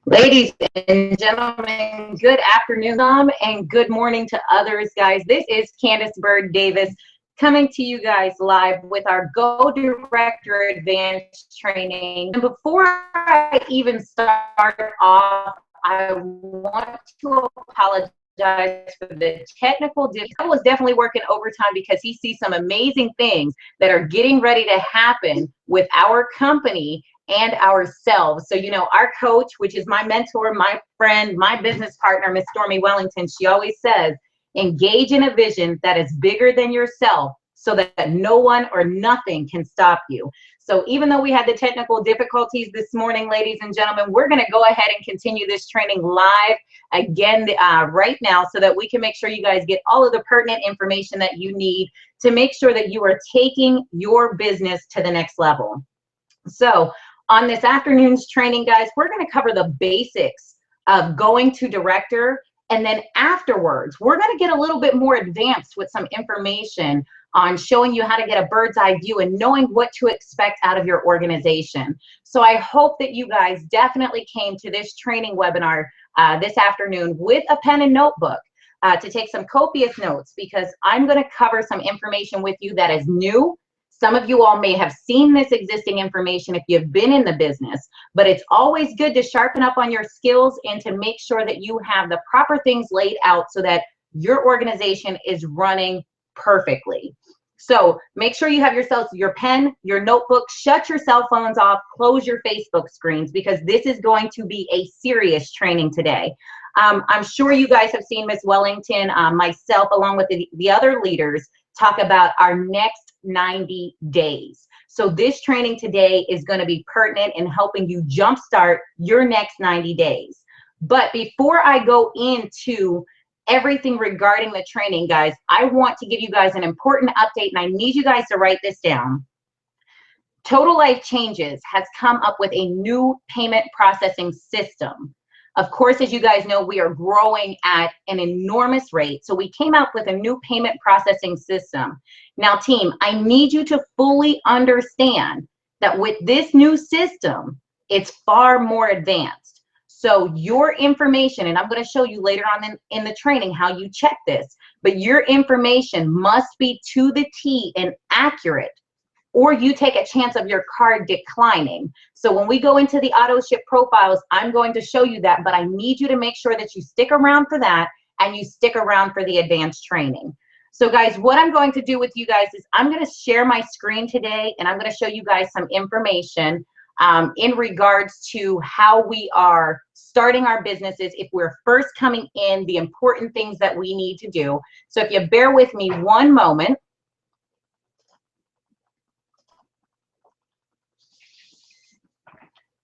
Ladies and gentlemen, good afternoon and good morning to others, guys. This is Candace Bird Davis coming to you guys live with our Go Director Advanced training. And before I even start off, I want to apologize for the technical difficulty. I was definitely working overtime because he sees some amazing things that are getting ready to happen with our company and ourselves. So, you know, our coach, which is my mentor, my friend, my business partner, Miss Stormy Wellington, she always says, engage in a vision that is bigger than yourself so that no one or nothing can stop you. So even though we had the technical difficulties this morning, ladies and gentlemen, we're going to go ahead and continue this training live again right now so that we can make sure you guys get all of the pertinent information that you need to make sure that you are taking your business to the next level. So on this afternoon's training, guys, we're going to cover the basics of going to director. And then afterwards, we're going to get a little bit more advanced with some information on showing you how to get a bird's eye view and knowing what to expect out of your organization. So I hope that you guys definitely came to this training webinar this afternoon with a pen and notebook to take some copious notes, because I'm going to cover some information with you that is new. Some of you all may have seen this existing information if you've been in the business, but it's always good to sharpen up on your skills and to make sure that you have the proper things laid out so that your organization is running perfectly. So make sure you have yourselves your pen, your notebook, shut your cell phones off, close your Facebook screens, because this is going to be a serious training today. I'm sure you guys have seen Miss Wellington, myself, along with the other leaders, talk about our next 90 days. So this training today is going to be pertinent in helping you jumpstart your next 90 days. But before I go into everything regarding the training, guys, I want to give you guys an important update, and I need you guys to write this down. Total Life Changes has come up with a new payment processing system. Of course, as you guys know, we are growing at an enormous rate. So we came out with a new payment processing system. Now, team, I need you to fully understand that with this new system, it's far more advanced. So your information, and I'm going to show you later on in the training how you check this, but your information must be to the T and accurate, or you take a chance of your card declining. So when we go into the auto ship profiles, I'm going to show you that, but I need you to make sure that you stick around for that and you stick around for the advanced training. So guys, what I'm going to do with you guys is I'm going to share my screen today, and I'm going to show you guys some information in regards to how we are starting our businesses if we're first coming in, the important things that we need to do. So if you bear with me one moment.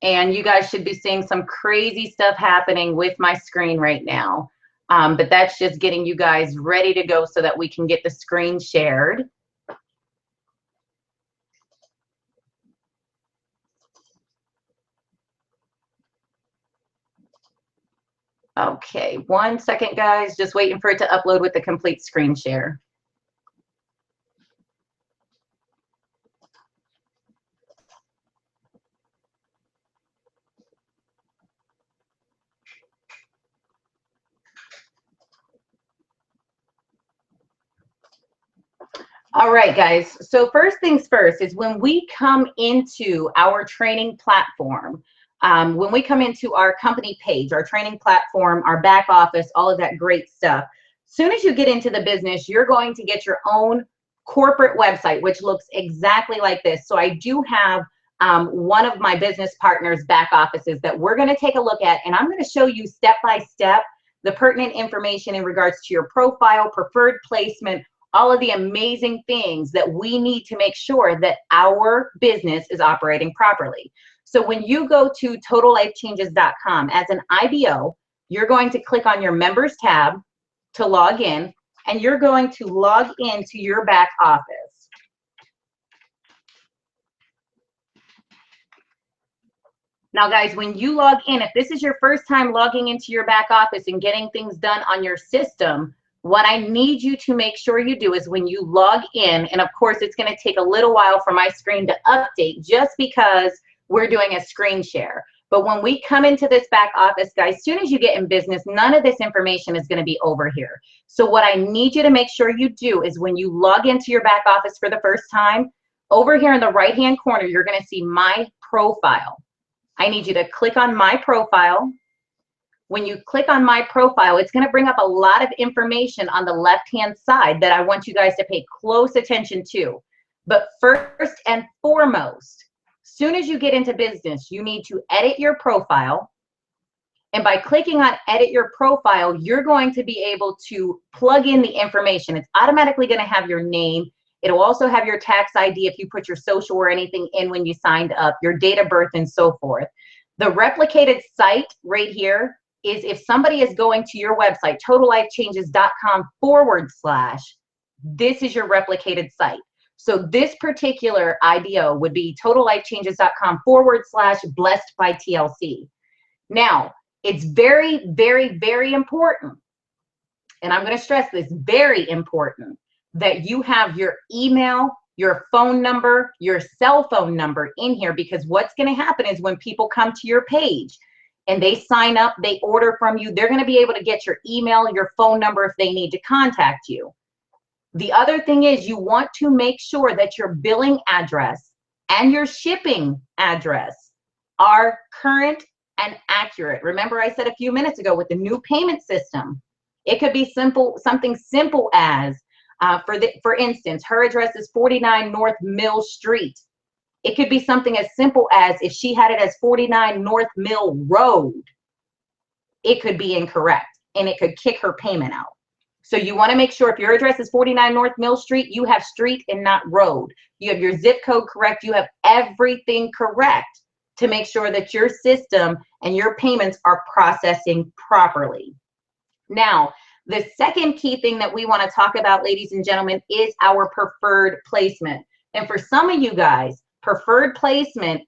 And you guys should be seeing some crazy stuff happening with my screen right now. But that's just getting you guys ready to go so that we can get the screen shared. Okay, 1 second, guys. Just waiting for it to upload with the complete screen share. All right, guys. So first things first is when we come into our training platform, when we come into our company page, our training platform, our back office, all of that great stuff, as soon as you get into the business, you're going to get your own corporate website, which looks exactly like this. So I do have one of my business partners' back offices that we're going to take a look at, and I'm going to show you step by step the pertinent information in regards to your profile, preferred placement, all of the amazing things that we need to make sure that our business is operating properly. So when you go to totallifechanges.com as an IBO, you're going to click on your members tab to log in, and you're going to log into your back office. Now, guys, when you log in, if this is your first time logging into your back office and getting things done on your system, what I need you to make sure you do is when you log in, and of course it's going to take a little while for my screen to update just because we're doing a screen share. But when we come into this back office, guys, as soon as you get in business, none of this information is going to be over here. So what I need you to make sure you do is when you log into your back office for the first time, over here in the right-hand corner, you're going to see my profile. I need you to click on my profile. When you click on my profile, it's going to bring up a lot of information on the left-hand side that I want you guys to pay close attention to. But first and foremost, soon as you get into business, you need to edit your profile. And by clicking on edit your profile, you're going to be able to plug in the information. It's automatically going to have your name. It'll also have your tax ID if you put your social or anything in when you signed up, your date of birth and so forth. The replicated site right here is if somebody is going to your website, totallifechanges.com/, this is your replicated site. So this particular IBO would be totallifechanges.com/blessed by TLC. Now, it's very, very, very important, and I'm going to stress this, very important, that you have your email, your phone number, your cell phone number in here, because what's going to happen is when people come to your page and they sign up, they order from you, they're going to be able to get your email, your phone number if they need to contact you. The other thing is you want to make sure that your billing address and your shipping address are current and accurate. Remember I said a few minutes ago with the new payment system, it could be something simple as, for instance, her address is 49 North Mill Street. It could be something as simple as if she had it as 49 North Mill Road, it could be incorrect and it could kick her payment out. So you want to make sure if your address is 49 North Mill Street, you have street and not road. You have your zip code correct. You have everything correct to make sure that your system and your payments are processing properly. Now, the second key thing that we want to talk about, ladies and gentlemen, is our preferred placement. And for some of you guys, preferred placement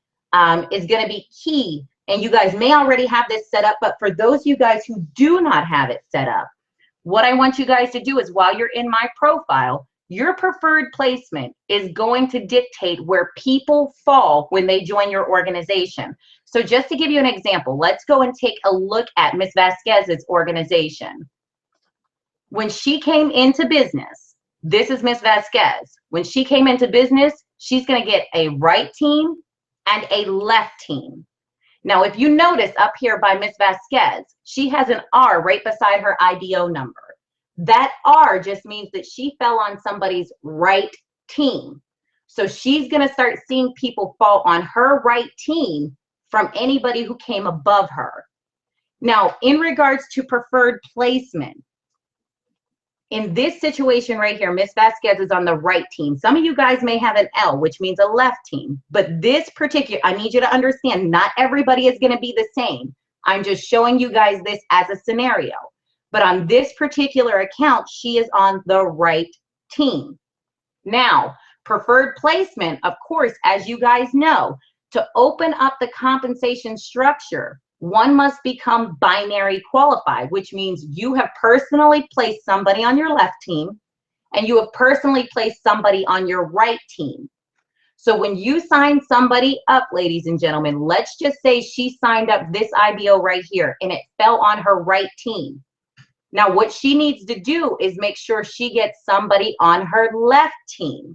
is going to be key. And you guys may already have this set up, but for those of you guys who do not have it set up, what I want you guys to do is while you're in my profile, your preferred placement is going to dictate where people fall when they join your organization. So just to give you an example, let's go and take a look at Ms. Vasquez's organization. When she came into business, this is Ms. Vasquez. When she came into business, she's going to get a right team and a left team. Now, if you notice up here by Ms. Vasquez, she has an R right beside her IBO number. That R just means that she fell on somebody's right team. So she's going to start seeing people fall on her right team from anybody who came above her. Now, in regards to preferred placement, in this situation right here, Ms. Vasquez is on the right team. Some of you guys may have an L, which means a left team. But this particular, I need you to understand, not everybody is going to be the same. I'm just showing you guys this as a scenario. But on this particular account, she is on the right team. Now, preferred placement, of course, as you guys know, to open up the compensation structure, one must become binary qualified, which means you have personally placed somebody on your left team and you have personally placed somebody on your right team. So when you sign somebody up, ladies and gentlemen, let's just say she signed up this IBO right here and it fell on her right team. Now, what she needs to do is make sure she gets somebody on her left team.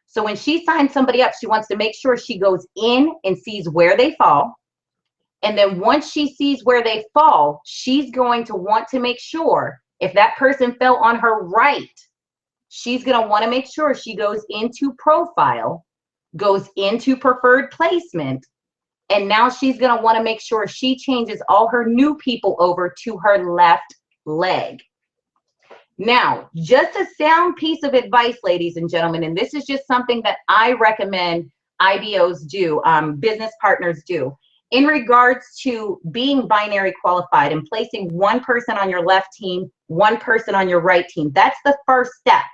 So when she signs somebody up, she wants to make sure she goes in and sees where they fall. And then once she sees where they fall, she's going to want to make sure if that person fell on her right, she's going to want to make sure she goes into profile, goes into preferred placement, and now she's going to want to make sure she changes all her new people over to her left leg. Now, just a sound piece of advice, ladies and gentlemen, and this is just something that I recommend IBOs do, business partners do. In regards to being binary qualified and placing one person on your left team, one person on your right team, that's the first step.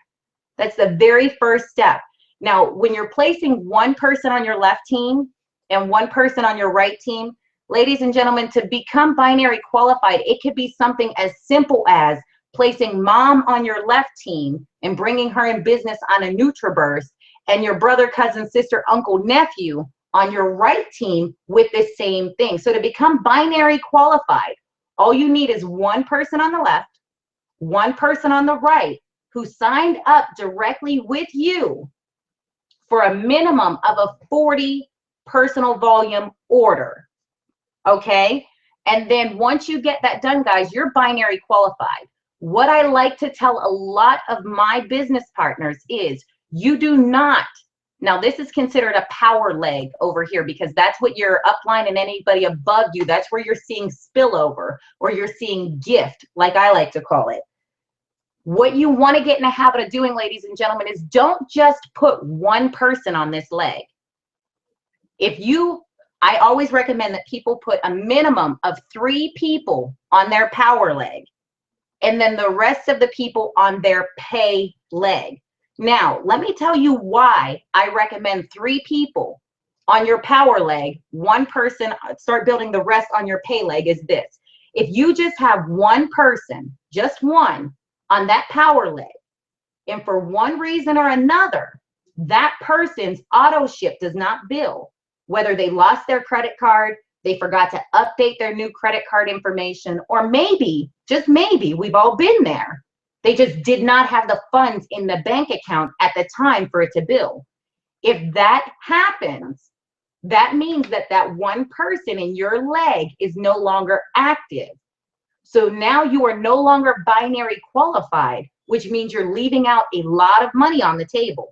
That's the very first step. Now, when you're placing one person on your left team and one person on your right team, ladies and gentlemen, to become binary qualified, it could be something as simple as placing mom on your left team and bringing her in business on a NutriBurst, and your brother, cousin, sister, uncle, nephew on your right team with the same thing. So to become binary qualified, all you need is one person on the left, one person on the right who signed up directly with you for a minimum of a 40 personal volume order. Okay? And then once you get that done, guys, you're binary qualified. What I like to tell a lot of my business partners is you do not, now this is considered a power leg over here because that's what your upline and anybody above you, that's where you're seeing spillover or you're seeing gift, like I like to call it. What you want to get in a habit of doing, ladies and gentlemen, is don't just put one person on this leg. I always recommend that people put a minimum of 3 people on their power leg and then the rest of the people on their pay leg. Now, let me tell you why I recommend 3 people on your power leg, one person, start building the rest on your pay leg is this. If you just have one person, just one, on that power leg, and for one reason or another, that person's auto ship does not bill, whether they lost their credit card, they forgot to update their new credit card information, or maybe, just maybe, we've all been there. They just did not have the funds in the bank account at the time for it to bill. If that happens, that means that that one person in your leg is no longer active. So now you are no longer binary qualified, which means you're leaving out a lot of money on the table.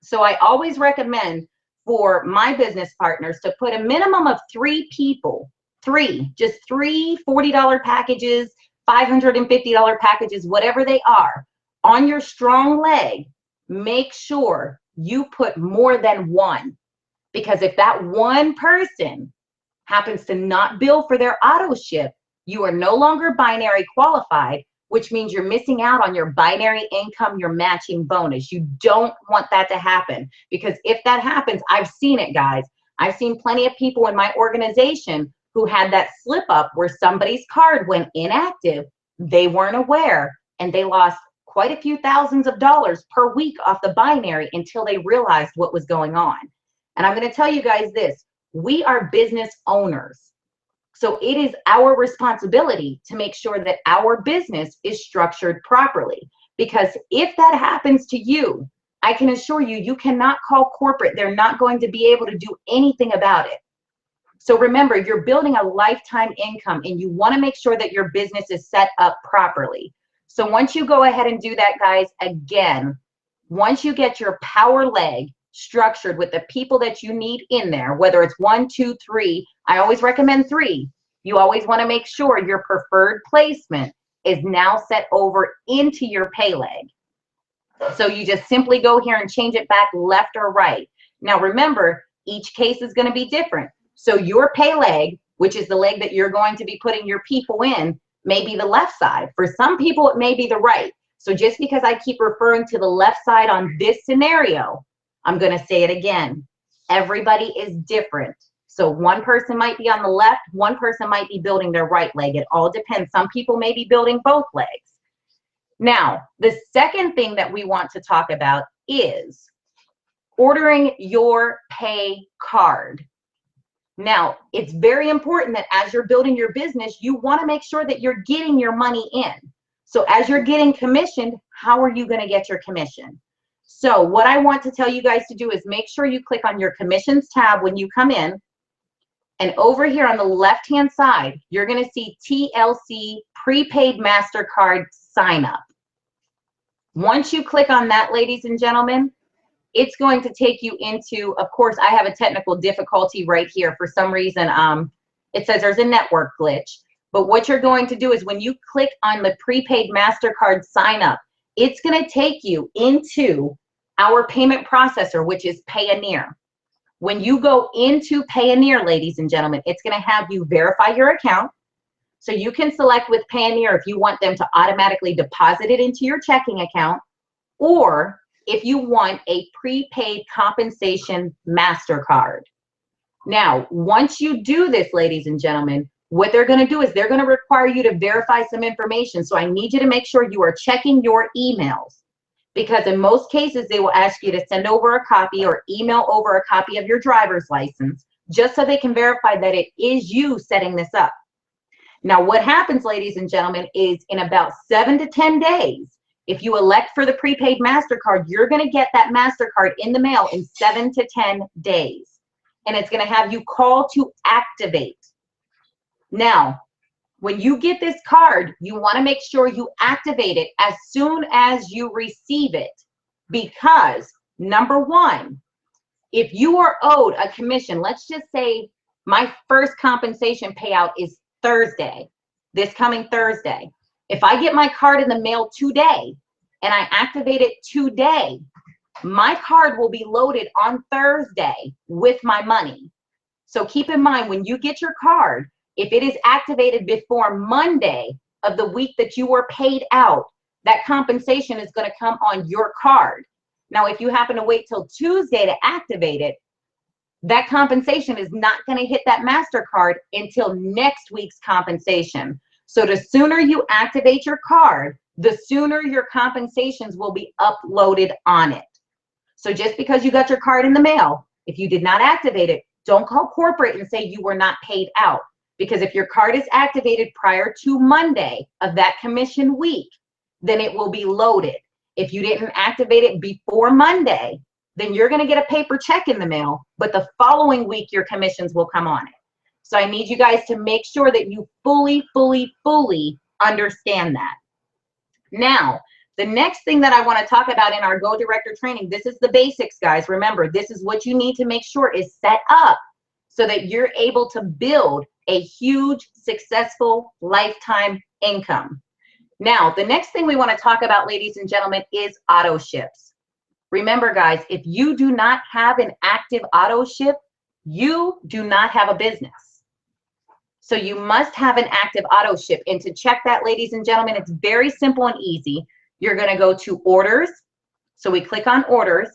So I always recommend for my business partners to put a minimum of 3 people, just three $40 packages, $550 packages, whatever they are, on your strong leg. Make sure you put more than one, because if that one person happens to not bill for their auto ship, you are no longer binary qualified, which means you're missing out on your binary income, your matching bonus. You don't want that to happen, because if that happens, I've seen it, guys. I've seen plenty of people in my organization who had that slip up where somebody's card went inactive. They weren't aware, and they lost quite a few thousands of dollars per week off the binary until they realized what was going on. And I'm going to tell you guys this, we are business owners. So it is our responsibility to make sure that our business is structured properly. Because if that happens to you, I can assure you, you cannot call corporate. They're not going to be able to do anything about it. So remember, you're building a lifetime income and you want to make sure that your business is set up properly. So once you go ahead and do that, guys, again, once you get your power leg structured with the people that you need in there, whether it's 1, 2, 3, I always recommend 3. You always want to make sure your preferred placement is now set over into your pay leg. So you just simply go here and change it back left or right. Now remember, each case is going to be different. So your pay leg, which is the leg that you're going to be putting your people in, may be the left side. For some people, it may be the right. So just because I keep referring to the left side on this scenario, I'm going to say it again. Everybody is different. So one person might be on the left, one person might be building their right leg. It all depends. Some people may be building both legs. Now, the second thing that we want to talk about is ordering your pay card. Now, it's very important that as you're building your business, you want to make sure that you're getting your money in. So as you're getting commissioned, how are you going to get your commission? So what I want to tell you guys to do is make sure you click on your commissions tab when you come in. And over here on the left-hand side, you're going to see TLC prepaid MasterCard sign up. Once you click on that, ladies and gentlemen, it's going to take you into, of course, I have a technical difficulty right here. For some reason, it says there's a network glitch. But what you're going to do is when you click on the prepaid MasterCard sign up, it's going to take you into our payment processor, which is Payoneer. When you go into Payoneer, ladies and gentlemen, it's going to have you verify your account. So you can select with Payoneer if you want them to automatically deposit it into your checking account, or if you want a prepaid compensation MasterCard. Now, once you do this, ladies and gentlemen, what they're going to do is they're going to require you to verify some information. So I need you to make sure you are checking your emails, because in most cases, they will ask you to send over a copy or email over a copy of your driver's license, just so they can verify that it is you setting this up. Now, what happens, ladies and gentlemen, is in about 7 to 10 days, if you elect for the prepaid MasterCard, you're going to get that MasterCard in the mail in 7 to 10 days. And it's going to have you call to activate. Now, when you get this card, you want to make sure you activate it as soon as you receive it, because number one, if you are owed a commission, let's just say my first compensation payout is Thursday, this coming Thursday. If I get my card in the mail today and I activate it today, my card will be loaded on Thursday with my money. So keep in mind, when you get your card, if it is activated before Monday of the week that you were paid out, that compensation is going to come on your card. Now, if you happen to wait till Tuesday to activate it, that compensation is not going to hit that MasterCard until next week's compensation. So the sooner you activate your card, the sooner your compensations will be uploaded on it. So just because you got your card in the mail, if you did not activate it, don't call corporate and say you were not paid out. Because if your card is activated prior to Monday of that commission week, then it will be loaded. If you didn't activate it before Monday, then you're going to get a paper check in the mail, but the following week your commissions will come on it. So I need you guys to make sure that you fully understand that. Now, the next thing that I want to talk about in our Go Director training, this is the basics, guys. Remember, this is what you need to make sure is set up so that you're able to build a huge, successful lifetime income. Now, the next thing we want to talk about, ladies and gentlemen, is auto ships. Remember, guys, if you do not have an active auto ship, you do not have a business. So you must have an active auto ship. And to check that, ladies and gentlemen, it's very simple and easy. You're going to go to orders. So we click on orders.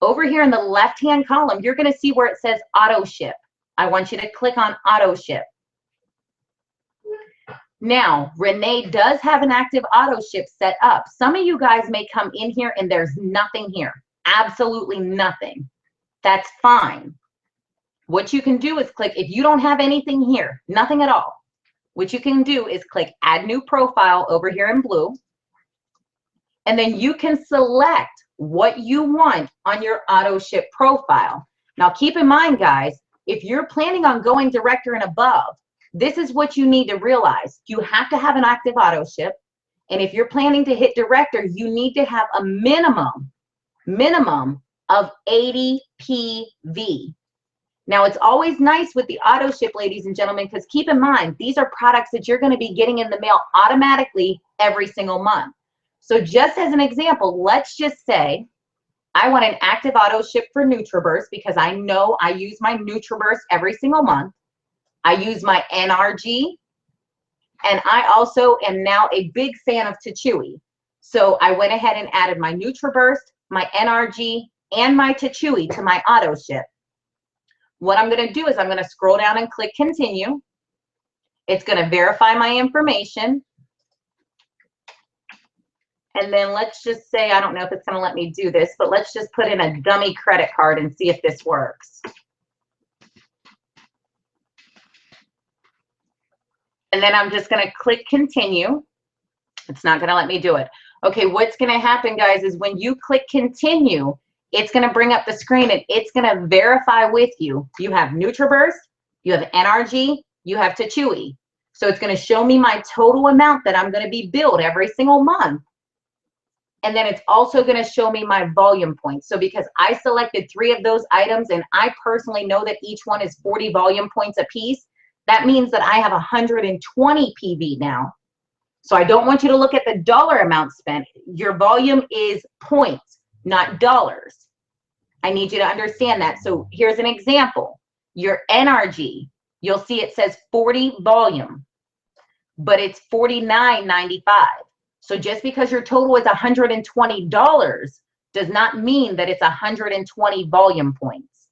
Over here in the left-hand column, you're going to see where it says auto ship. I want you to click on auto ship. Now, Renee does have an active auto ship set up. Some of you guys may come in here and there's nothing here, absolutely nothing. That's fine. What you can do is click, if you don't have anything here, nothing at all, what you can do is click add new profile over here in blue, and then you can select what you want on your auto ship profile. Now, keep in mind, guys, if you're planning on going director and above, this is what you need to realize. You have to have an active auto ship. And if you're planning to hit director, you need to have a minimum of 80 PV. Now, it's always nice with the auto ship, ladies and gentlemen, because keep in mind, these are products that you're going to be getting in the mail automatically every single month. So just as an example, let's just say I want an active auto ship for NutriBurst because I know I use my NutriBurst every single month. I use my NRG, and I also am now a big fan of Tachui. So I went ahead and added my NutriBurst, my NRG, and my Tachui to my auto ship. What I'm going to do is I'm going to scroll down and click continue. It's going to verify my information. And then let's just say, I don't know if it's going to let me do this, but let's just put in a dummy credit card and see if this works. And then I'm just going to click continue. It's not going to let me do it. Okay, what's going to happen, guys, is when you click continue, it's going to bring up the screen and it's going to verify with you. You have NutriBurst, you have NRG, you have Tachui. So it's going to show me my total amount that I'm going to be billed every single month. And then it's also going to show me my volume points. So because I selected 3 of those items and I personally know that each one is 40 volume points a piece, that means that I have 120 PV now. So I don't want you to look at the dollar amount spent. Your volume is points, not dollars. I need you to understand that. So here's an example. Your NRG, you'll see it says 40 volume, but it's $49.95. So just because your total is $120 does not mean that it's 120 volume points.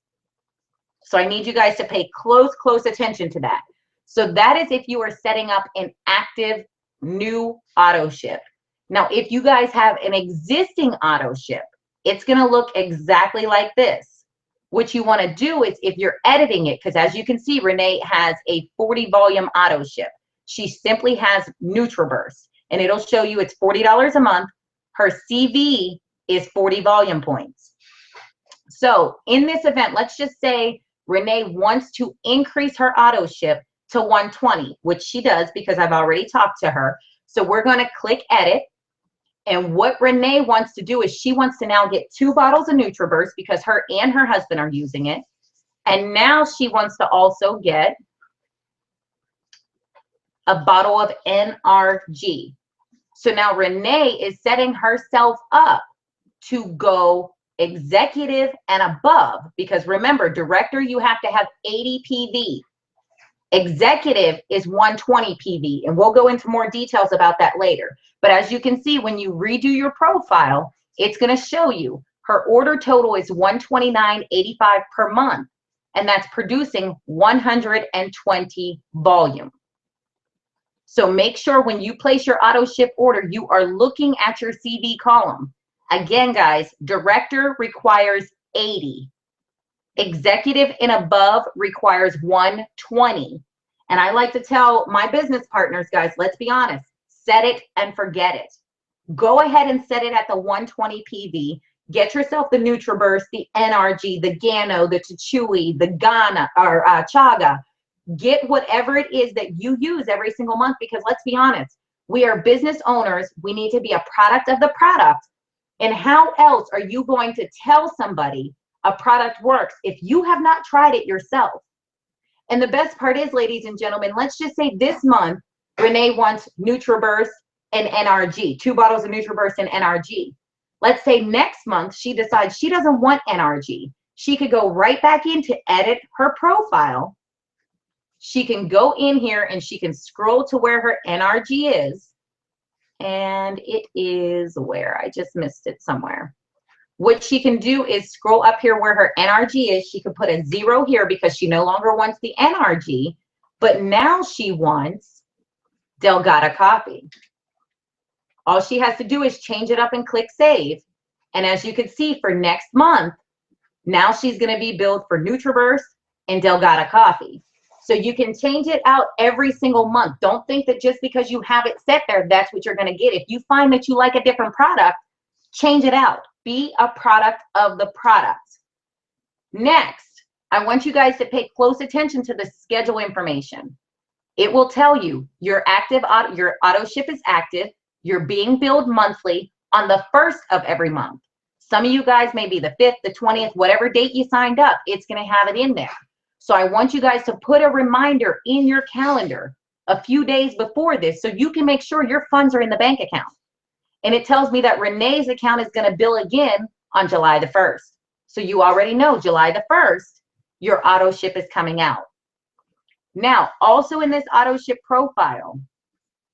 So I need you guys to pay close attention to that. So that is if you are setting up an active new auto ship. Now, if you guys have an existing auto ship, it's going to look exactly like this. What you want to do is, if you're editing it, because as you can see, Renee has a 40 volume auto ship. She simply has NutriBurst, and it'll show you it's $40 a month. Her CV is 40 volume points. So in this event, let's just say Renee wants to increase her auto ship to 120, which she does because I've already talked to her. So we're going to click edit. And what Renee wants to do is she wants to now get 2 bottles of NutriBurst because her and her husband are using it. And now she wants to also get a bottle of NRG. So now Renee is setting herself up to go executive and above, because remember, director, you have to have 80 PV. Executive is 120 PV, and we'll go into more details about that later. But as you can see, when you redo your profile, it's going to show you her order total is $129.85 per month, and that's producing 120 volume. So make sure when you place your auto ship order, you are looking at your CV column. Again, guys, director requires 80. Executive and above requires 120. And I like to tell my business partners, guys, let's be honest, set it and forget it. Go ahead and set it at the 120 PV. Get yourself the NutriBurst, the NRG, the Gano, the Tachui, the Ghana or Chaga. Get whatever it is that you use every single month, because let's be honest, we are business owners. We need to be a product of the product. And how else are you going to tell somebody a product works if you have not tried it yourself? And the best part is, ladies and gentlemen, let's just say this month, Renee wants NutriBurst and NRG, 2 bottles of NutriBurst and NRG. Let's say next month she decides she doesn't want NRG. She could go right back in to edit her profile. She can go in here and she can scroll to where her NRG is. And it is where? I just missed it somewhere. What she can do is scroll up here where her NRG is. She can put a 0 here because she no longer wants the NRG, but now she wants Delgada coffee. All she has to do is change it up and click save. And as you can see, for next month, now she's going to be billed for NutriBurst and Delgada coffee. So you can change it out every single month. Don't think that just because you have it set there, that's what you're going to get. If you find that you like a different product, change it out. Be a product of the product. Next, I want you guys to pay close attention to the schedule information. It will tell you your auto ship is active. You're being billed monthly on the 1st of every month. Some of you guys may be the 5th, the 20th, whatever date you signed up, it's going to have it in there. So I want you guys to put a reminder in your calendar a few days before this so you can make sure your funds are in the bank account. And it tells me that Renee's account is going to bill again on July the 1st. So you already know July the 1st, your auto ship is coming out. Now, also in this auto ship profile,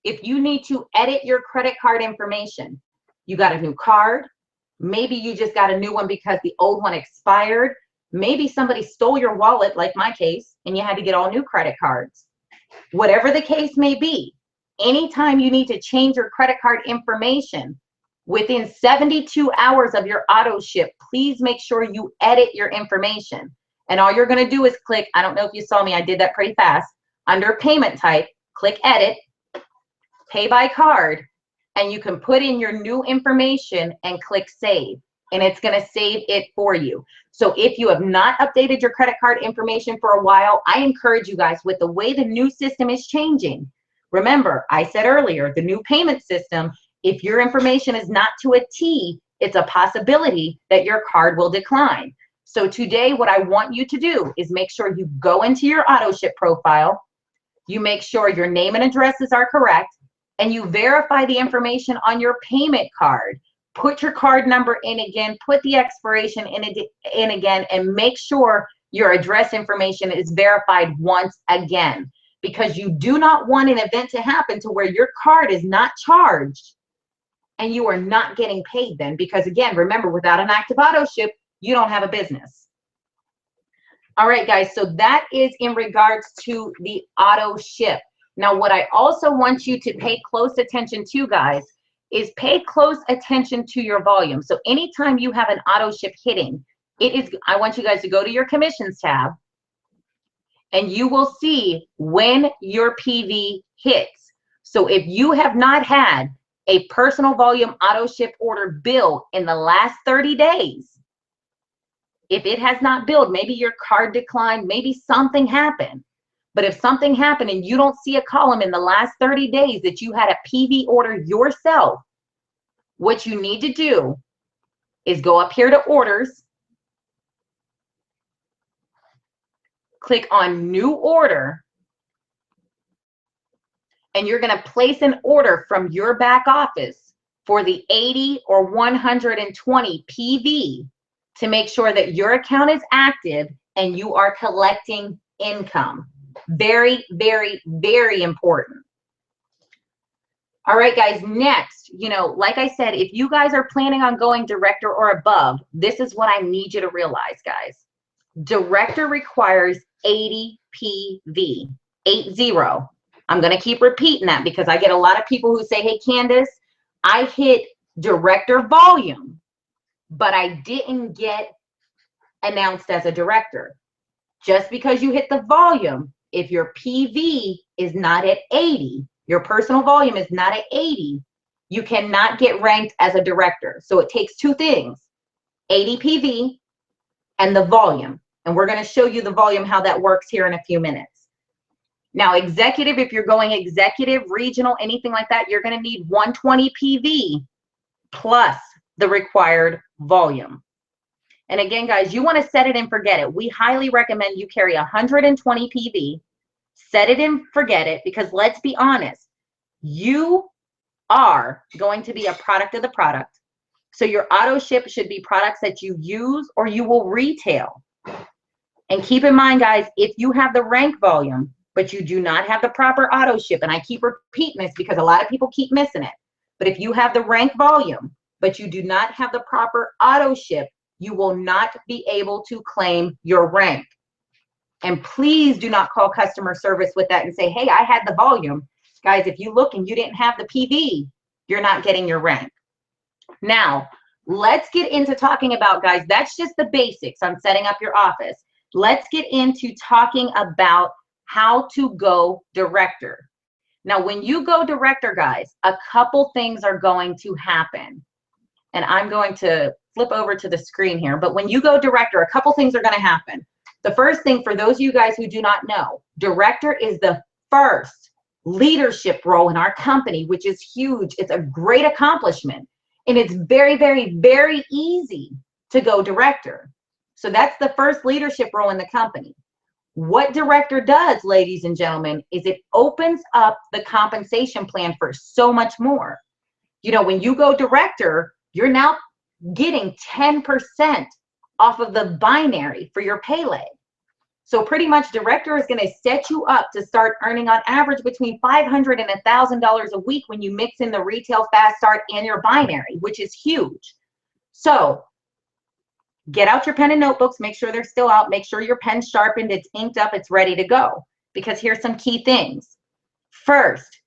if you need to edit your credit card information, you got a new card, maybe you just got a new one because the old one expired, maybe somebody stole your wallet, like my case, and you had to get all new credit cards. Whatever the case may be, anytime you need to change your credit card information within 72 hours of your auto ship, please make sure you edit your information. And all you're going to do is click, I don't know if you saw me, I did that pretty fast, under payment type, click edit, pay by card, and you can put in your new information and click save. And it's going to save it for you. So if you have not updated your credit card information for a while, I encourage you guys, with the way the new system is changing. Remember, I said earlier, the new payment system, if your information is not to a T, it's a possibility that your card will decline. So today, what I want you to do is make sure you go into your auto ship profile, you make sure your name and addresses are correct, and you verify the information on your payment card. Put your card number in again, put the expiration in again, and make sure your address information is verified once again, because you do not want an event to happen to where your card is not charged and you are not getting paid then, because again, remember, without an active auto ship, you don't have a business. All right, guys, so that is in regards to the auto ship. Now, what I also want you to pay close attention to, guys, is pay close attention to your volume. So anytime you have an auto ship hitting, I want you guys to go to your commissions tab, and you will see when your PV hits. So if you have not had a personal volume auto ship order bill in the last 30 days, if it has not billed, maybe your card declined, maybe something happened. But if something happened and you don't see a column in the last 30 days that you had a PV order yourself, what you need to do is go up here to orders, click on new order, and you're going to place an order from your back office for the 80 or 120 PV to make sure that your account is active and you are collecting income. Very, very, very important. All right, guys, next, like I said, if you guys are planning on going director or above, this is what I need you to realize, guys. Director requires 80 PV, 80. I'm going to keep repeating that because I get a lot of people who say, hey, Candace, I hit director volume, but I didn't get announced as a director. Just because you hit the volume, if your PV is not at 80, your personal volume is not at 80, you cannot get ranked as a director. So it takes two things, 80 PV and the volume. And we're going to show you the volume, how that works here in a few minutes. Now, executive, if you're going executive, regional, anything like that, you're going to need 120 PV plus the required volume. And again, guys, you want to set it and forget it. We highly recommend you carry 120 PV, set it and forget it, because let's be honest, you are going to be a product of the product. So your auto ship should be products that you use or you will retail. And keep in mind, guys, if you have the rank volume, but you do not have the proper auto ship, and I keep repeating this because a lot of people keep missing it, but if you have the rank volume, but you do not have the proper auto ship, you will not be able to claim your rank. And please do not call customer service with that and say, hey, I had the volume. Guys, if you look and you didn't have the PV, you're not getting your rank. Now, let's get into talking about, guys, that's just the basics on setting up your office. Let's get into talking about how to go director. Now, when you go director, guys, a couple things are going to happen. And I'm going to flip over to the screen here. But when you go director, a couple things are going to happen. The first thing, for those of you guys who do not know, director is the first leadership role in our company, which is huge. It's a great accomplishment. And it's very, very, very easy to go director. So that's the first leadership role in the company. What director does, ladies and gentlemen, is it opens up the compensation plan for so much more. When you go director, you're now getting 10% off of the binary for your pay leg. So pretty much director is going to set you up to start earning on average between $500 and $1,000 a week when you mix in the retail fast start and your binary, which is huge. So get out your pen and notebooks, make sure they're still out, make sure your pen's sharpened, it's inked up, it's ready to go. Because here's some key things. First,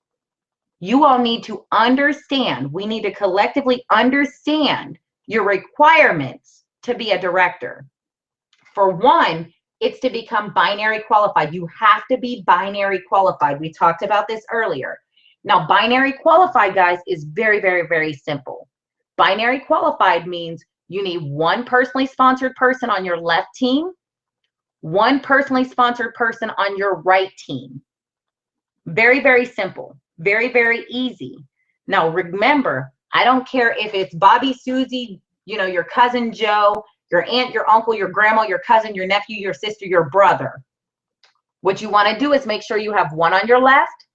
you all need to understand, we need to collectively understand your requirements to be a director. For one, it's to become binary qualified. You have to be binary qualified. We talked about this earlier. Now, binary qualified, guys, is very, very, very simple. Binary qualified means you need one personally sponsored person on your left team, one personally sponsored person on your right team. Very, very simple. Very, very easy. Now, remember, I don't care if it's Bobby, Susie, your cousin Joe, your aunt, your uncle, your grandma, your cousin, your nephew, your sister, your brother. What you want to do is make sure you have one on your left,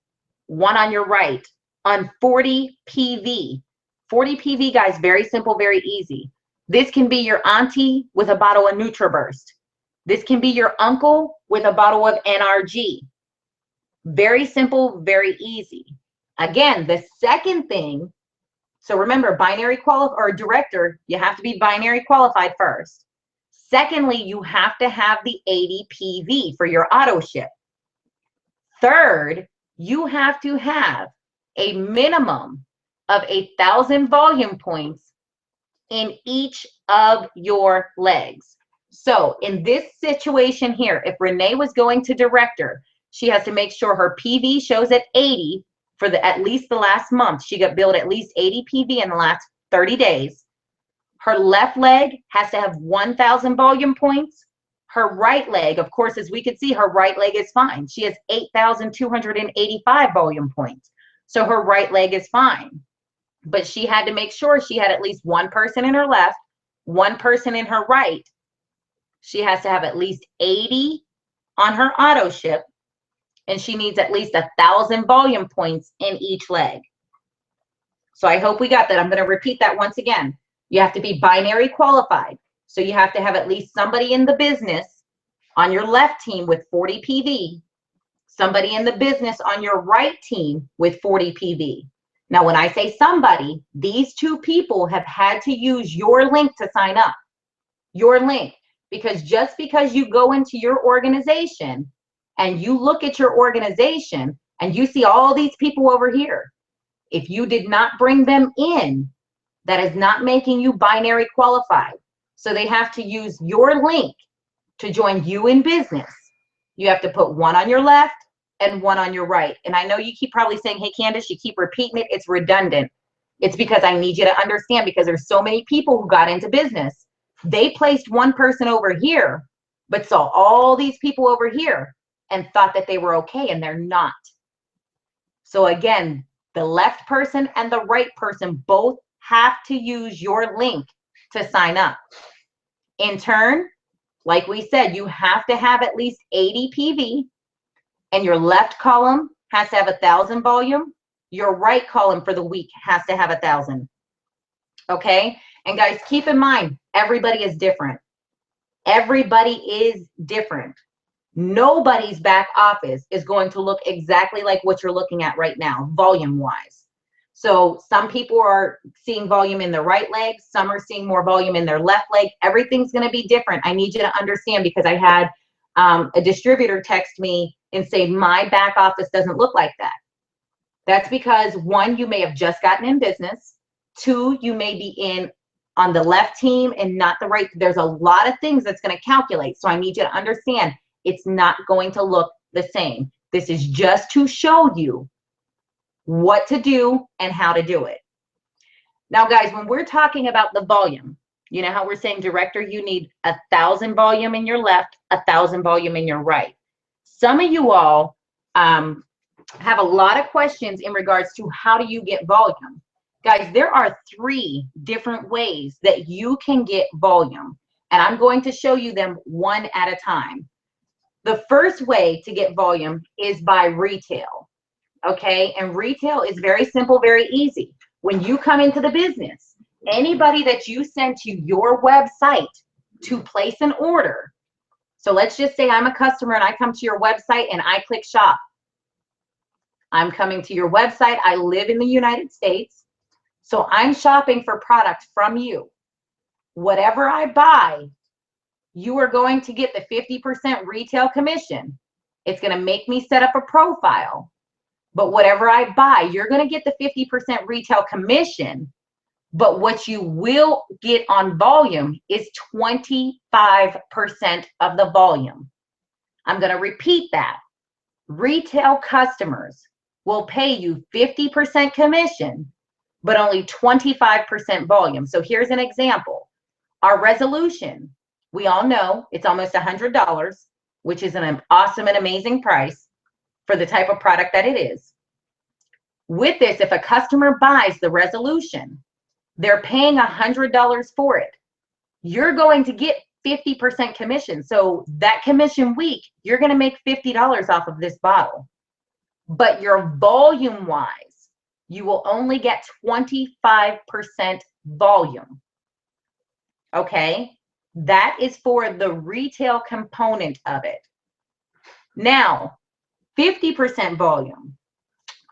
one on your right, on 40 PV. 40 PV, guys, very simple, very easy. This can be your auntie with a bottle of NutriBurst. This can be your uncle with a bottle of NRG. Very simple, very easy. Again, the second thing, so remember, binary qualified or director, you have to be binary qualified first. Secondly, you have to have the 80 PV for your auto ship. Third, you have to have a minimum of 1,000 volume points in each of your legs. So in this situation here, if Renee was going to director, she has to make sure her PV shows at 80 for at least the last month. She got billed at least 80 PV in the last 30 days. Her left leg has to have 1,000 volume points. Her right leg, of course, as we can see, her right leg is fine. She has 8,285 volume points. So her right leg is fine. But she had to make sure she had at least one person in her left, one person in her right. She has to have at least 80 on her auto ship, and she needs at least 1,000 volume points in each leg. So I hope we got that. I'm going to repeat that once again. You have to be binary qualified. So you have to have at least somebody in the business on your left team with 40 PV, somebody in the business on your right team with 40 PV. Now, when I say somebody, these two people have had to use your link to sign up, your link, because just because you go into your organization and you look at your organization and you see all these people over here, if you did not bring them in, that is not making you binary qualified. So they have to use your link to join you in business. You have to put one on your left and one on your right. And I know you keep probably saying, hey, Candace, you keep repeating it. It's redundant. It's because I need you to understand, because there's so many people who got into business. They placed one person over here, but saw all these people over here and thought that they were okay, and they're not. So again, the left person and the right person both have to use your link to sign up. In turn, like we said, you have to have at least 80 PV, and your left column has to have 1,000 volume. Your right column for the week has to have 1,000. Okay? And guys, keep in mind, everybody is different. Everybody is different. Nobody's back office is going to look exactly like what you're looking at right now, volume-wise. So some people are seeing volume in their right leg. Some are seeing more volume in their left leg. Everything's going to be different. I need you to understand, because I had a distributor text me and say, my back office doesn't look like that. That's because, one, you may have just gotten in business. Two, you may be in on the left team and not the right. There's a lot of things that's going to calculate. So I need you to understand, it's not going to look the same. This is just to show you what to do and how to do it. Now, guys, when we're talking about the volume, you know how we're saying, director, you need 1,000 volume in your left, 1,000 volume in your right. Some of you all have a lot of questions in regards to how do you get volume. Guys, there are 3 different ways that you can get volume, and I'm going to show you them one at a time. The first way to get volume is by retail, okay? And retail is very simple, very easy. When you come into the business, anybody that you send to your website to place an order, so let's just say I'm a customer and I come to your website and I click shop. I'm coming to your website. I live in the United States, so I'm shopping for product from you. Whatever I buy, you are going to get the 50% retail commission. It's going to make me set up a profile. But whatever I buy, you're going to get the 50% retail commission. But what you will get on volume is 25% of the volume. I'm going to repeat that. Retail customers will pay you 50% commission, but only 25% volume. So here's an example. Our resolution, we all know it's almost $100, which is an awesome and amazing price for the type of product that it is. With this, if a customer buys the resolution, they're paying $100 for it. You're going to get 50% commission. So that commission week, you're going to make $50 off of this bottle. But your volume wise, you will only get 25% volume. Okay? That is for the retail component of it. Now, 50% volume.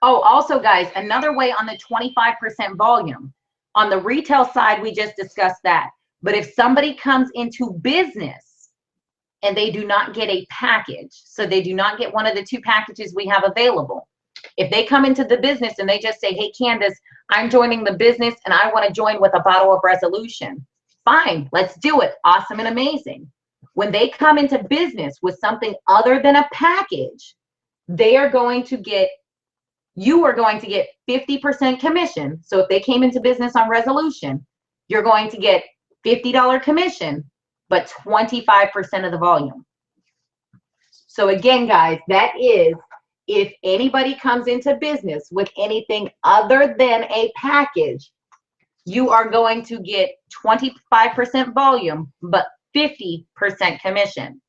Oh, also guys, another way on the 25% volume. On the retail side, we just discussed that. But if somebody comes into business and they do not get a package, so they do not get one of the 2 packages we have available. If they come into the business and they just say, hey, Candace, I'm joining the business and I want to join with a bottle of Resolution. Fine, let's do it. Awesome and amazing. When they come into business with something other than a package, they are going to get, you are going to get 50% commission. So if they came into business on Resolution, you're going to get $50 commission, but 25% of the volume. So again, guys, that is if anybody comes into business with anything other than a package, you are going to get 25% volume, but 50% commission.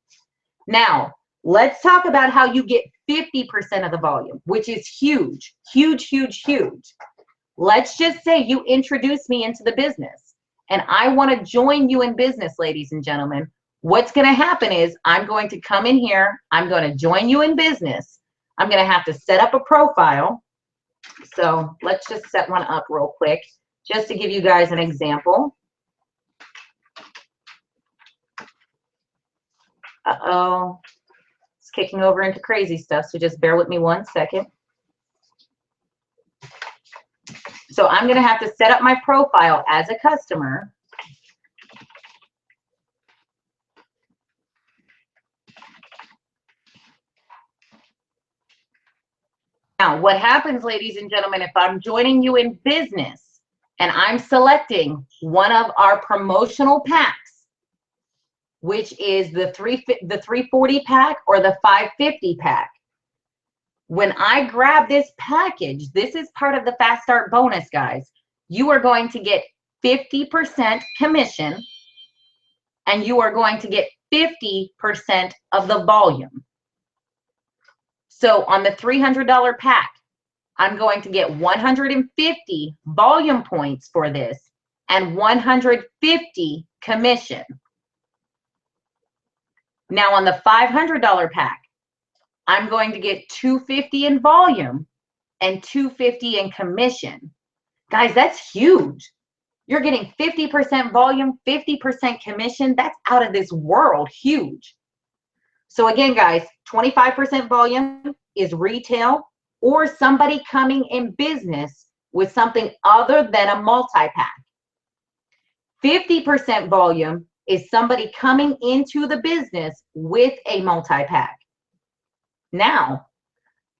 Now, let's talk about how you get 50% of the volume, which is huge, huge, huge, huge. Let's just say you introduce me into the business and I want to join you in business, ladies and gentlemen. What's going to happen is I'm going to come in here. I'm going to join you in business. I'm going to have to set up a profile. So let's just set one up real quick just to give you guys an example. Uh-oh. It's kicking over into crazy stuff, so just bear with me 1 second. So I'm going to have to set up my profile as a customer. Now, what happens, ladies and gentlemen, if I'm joining you in business and I'm selecting one of our promotional packs, which is the 340 pack or the 550 pack, when I grab this package, this is part of the Fast Start bonus, guys. You are going to get 50% commission and you are going to get 50% of the volume. So on the $300 pack, I'm going to get 150 volume points for this and 150 commission. Now on the $500 pack, I'm going to get 250 in volume and 250 in commission. Guys, that's huge. You're getting 50% volume, 50% commission. That's out of this world, huge. So again, guys, 25% volume is retail or somebody coming in business with something other than a multi-pack. 50% volume is somebody coming into the business with a multi-pack. Now,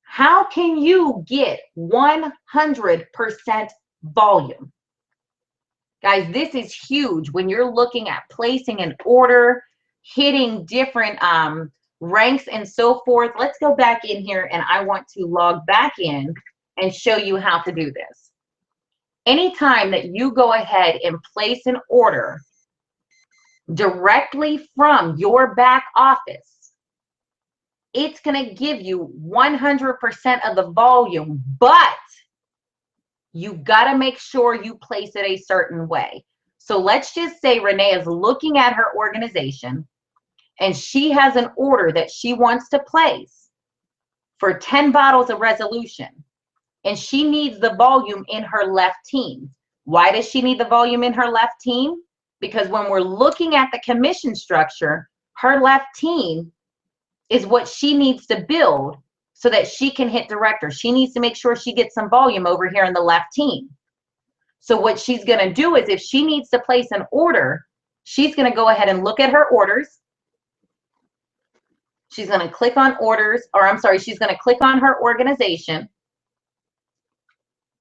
how can you get 100% volume? Guys, this is huge when you're looking at placing an order, hitting different ranks and so forth. Let's go back in here and I want to log back in and show you how to do this. Anytime that you go ahead and place an order directly from your back office, it's going to give you 100% of the volume, but you got to make sure you place it a certain way. So let's just say Renee is looking at her organization and she has an order that she wants to place for 10 bottles of Resolution, and she needs the volume in her left team. Why does she need the volume in her left team? Because when we're looking at the commission structure, her left team is what she needs to build so that she can hit director. She needs to make sure she gets some volume over here in the left team. So what she's going to do is if she needs to place an order, she's going to go ahead and look at her orders. She's going to click on orders, or I'm sorry, she's going to click on her organization.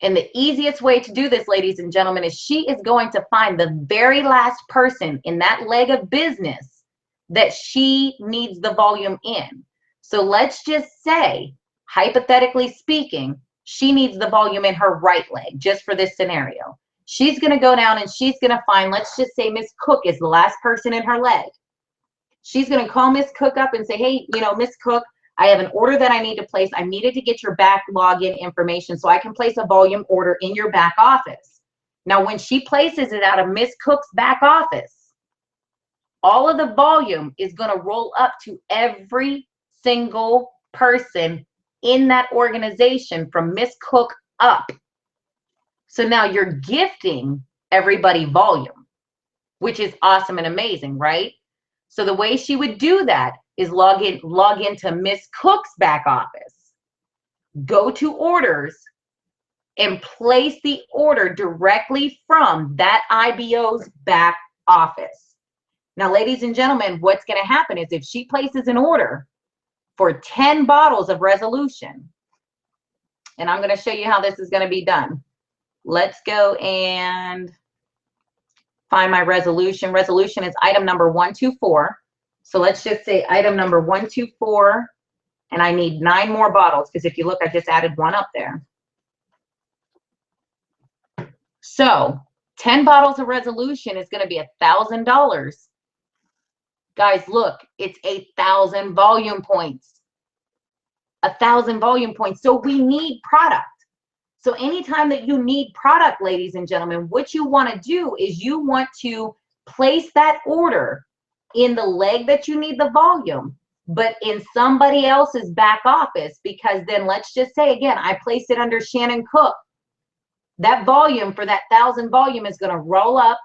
And the easiest way to do this, ladies and gentlemen, is she is going to find the very last person in that leg of business that she needs the volume in. So let's just say, hypothetically speaking, she needs the volume in her right leg, just for this scenario. She's going to go down and she's going to find, let's just say Miss Cook is the last person in her leg. She's going to call Miss Cook up and say, hey, you know, Miss Cook, I have an order that I need to place. I needed to get your back login information so I can place a volume order in your back office. Now, when she places it out of Miss Cook's back office, all of the volume is going to roll up to every single person in that organization from Miss Cook up. So now you're gifting everybody volume. which is awesome and amazing, right? So the way she would do that is log into Miss Cook's back office, go to orders, and place the order directly from that IBO's back office. Now, ladies and gentlemen, what's going to happen is if she places an order for 10 bottles of Resolution, and I'm going to show you how this is going to be done. Let's go and find my Resolution. Resolution is item number 124. So let's just say item number 124, and I need 9 more bottles, because if you look, I just added one up there. So 10 bottles of Resolution is going to be $1,000. Guys, look, it's 1,000 volume points. 1,000 volume points. So we need product. So anytime that you need product, ladies and gentlemen, what you want to do is you want to place that order in the leg that you need the volume, but in somebody else's back office, because then let's just say, again, I place it under Shannon Cook. That volume for that 1,000 volume is going to roll up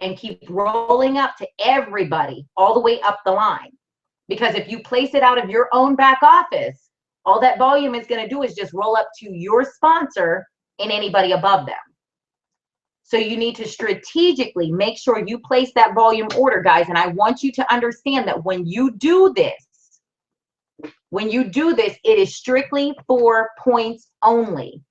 and keep rolling up to everybody all the way up the line. Because if you place it out of your own back office, all that volume is going to do is just roll up to your sponsor and anybody above them. So you need to strategically make sure you place that volume order, guys. And I want you to understand that when you do this, it is strictly for points only.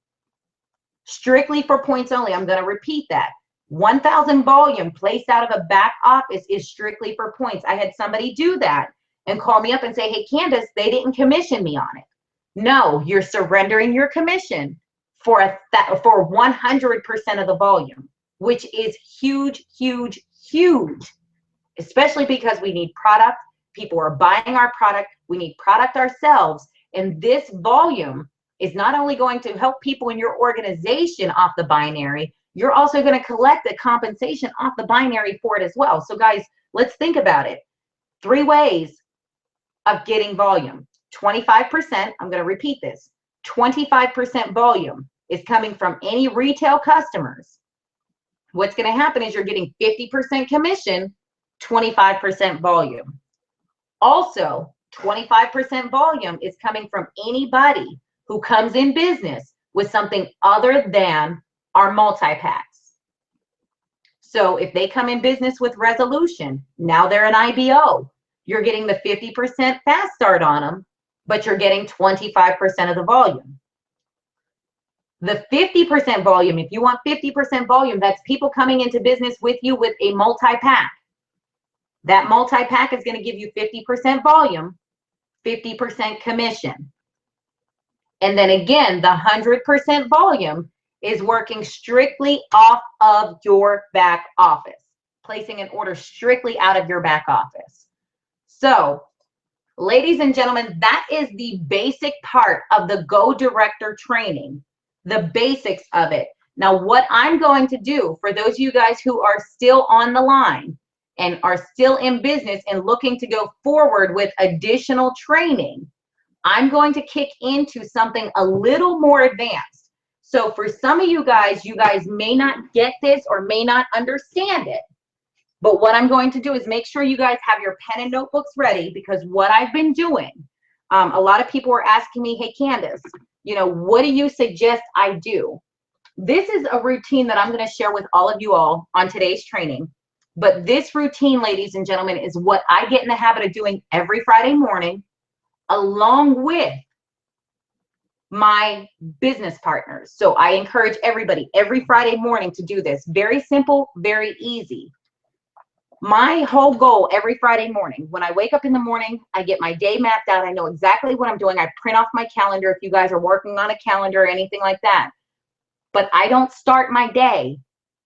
Strictly for points only. I'm going to repeat that. 1,000 volume placed out of a back office is strictly for points. I had somebody do that and call me up and say, hey, Candace, they didn't commission me on it. No, you're surrendering your commission for 100% of the volume, which is huge, huge, huge, especially because we need product. People are buying our product. We need product ourselves. And this volume is not only going to help people in your organization off the binary, you're also going to collect the compensation off the binary for it as well. So guys, let's think about it. 3 ways of getting volume. 25%, I'm going to repeat this, 25% volume is coming from any retail customers. What's going to happen is you're getting 50% commission, 25% volume. Also, 25% volume is coming from anybody who comes in business with something other than our multi-packs. So if they come in business with Resolution, now they're an IBO. You're getting the 50% fast start on them, but you're getting 25% of the volume. The 50% volume, if you want 50% volume, that's people coming into business with you with a multi-pack. That multi-pack is going to give you 50% volume, 50% commission. And then again, the 100% volume is working strictly off of your back office, placing an order strictly out of your back office. So, ladies and gentlemen, that is the basic part of the Go Director training, the basics of it. Now, what I'm going to do for those of you guys who are still on the line and are still in business and looking to go forward with additional training, I'm going to kick into something a little more advanced. So for some of you guys may not get this or may not understand it. But what I'm going to do is make sure you guys have your pen and notebooks ready, because what I've been doing, a lot of people were asking me, hey, Candace, you know, what do you suggest I do? This is a routine that I'm going to share with all of you all on today's training. But this routine, ladies and gentlemen, is what I get in the habit of doing every Friday morning, along with my business partners. So I encourage everybody every Friday morning to do this. Very simple, very easy. My whole goal every Friday morning, when I wake up in the morning, I get my day mapped out. I know exactly what I'm doing. I print off my calendar if you guys are working on a calendar or anything like that. But I don't start my day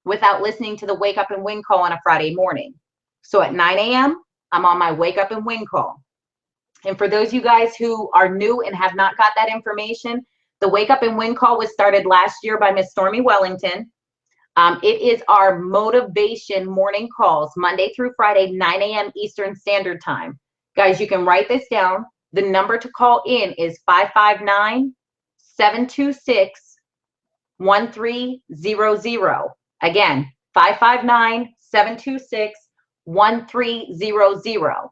without listening to the Wake Up and Win call on a Friday morning. So at 9 a.m., I'm on my Wake Up and Win call. And for those of you guys who are new and have not got that information, the Wake Up and Win call was started last year by Miss Stormy Wellington. It is our motivation morning calls, Monday through Friday, 9 a.m. Eastern Standard Time. Guys, you can write this down. The number to call in is 559-726-1300. Again, 559 726-1300.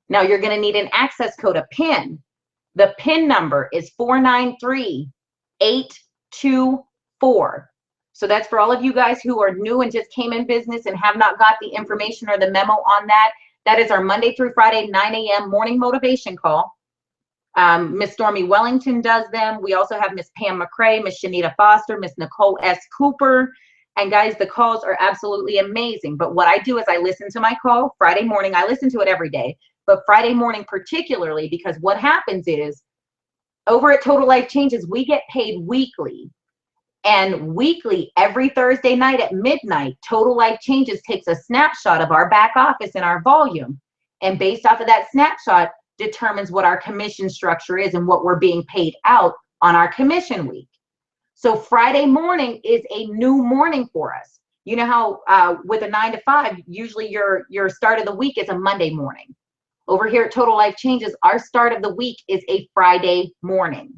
Now you're going to need an access code, a PIN. The PIN number is 493824. So that's for all of you guys who are new and just came in business and have not got the information or the memo on that. That is our Monday through Friday, 9 a.m. morning motivation call. Miss Stormy Wellington does them. We also have Miss Pam McCrae, Miss Shanita Foster, Miss Nicole S. Cooper. And guys, the calls are absolutely amazing. But what I do is I listen to my call Friday morning. I listen to it every day, but Friday morning particularly, because what happens is over at Total Life Changes, we get paid weekly. And weekly, every Thursday night at midnight, Total Life Changes takes a snapshot of our back office and our volume. And based off of that snapshot, determines what our commission structure is and what we're being paid out on our commission week. So Friday morning is a new morning for us. You know how with a 9 to 5, usually your start of the week is a Monday morning. Over here at Total Life Changes, our start of the week is a Friday morning.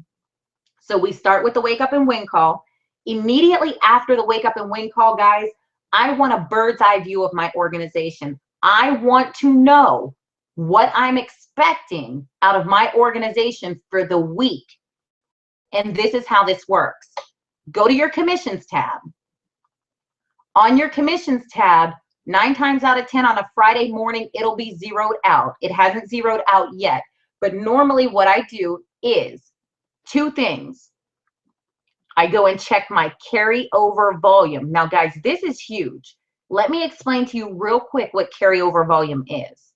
So we start with the wake up and win call. Immediately after the wake up and win call, guys, I want a bird's eye view of my organization. I want to know what I'm expecting out of my organization for the week. And this is how this works. Go to your commissions tab. On your commissions tab, 9 times out of 10 on a Friday morning, it'll be zeroed out. It hasn't zeroed out yet. But normally what I do is 2 things. I go and check my carryover volume. Now, guys, this is huge. Let me explain to you real quick what carryover volume is.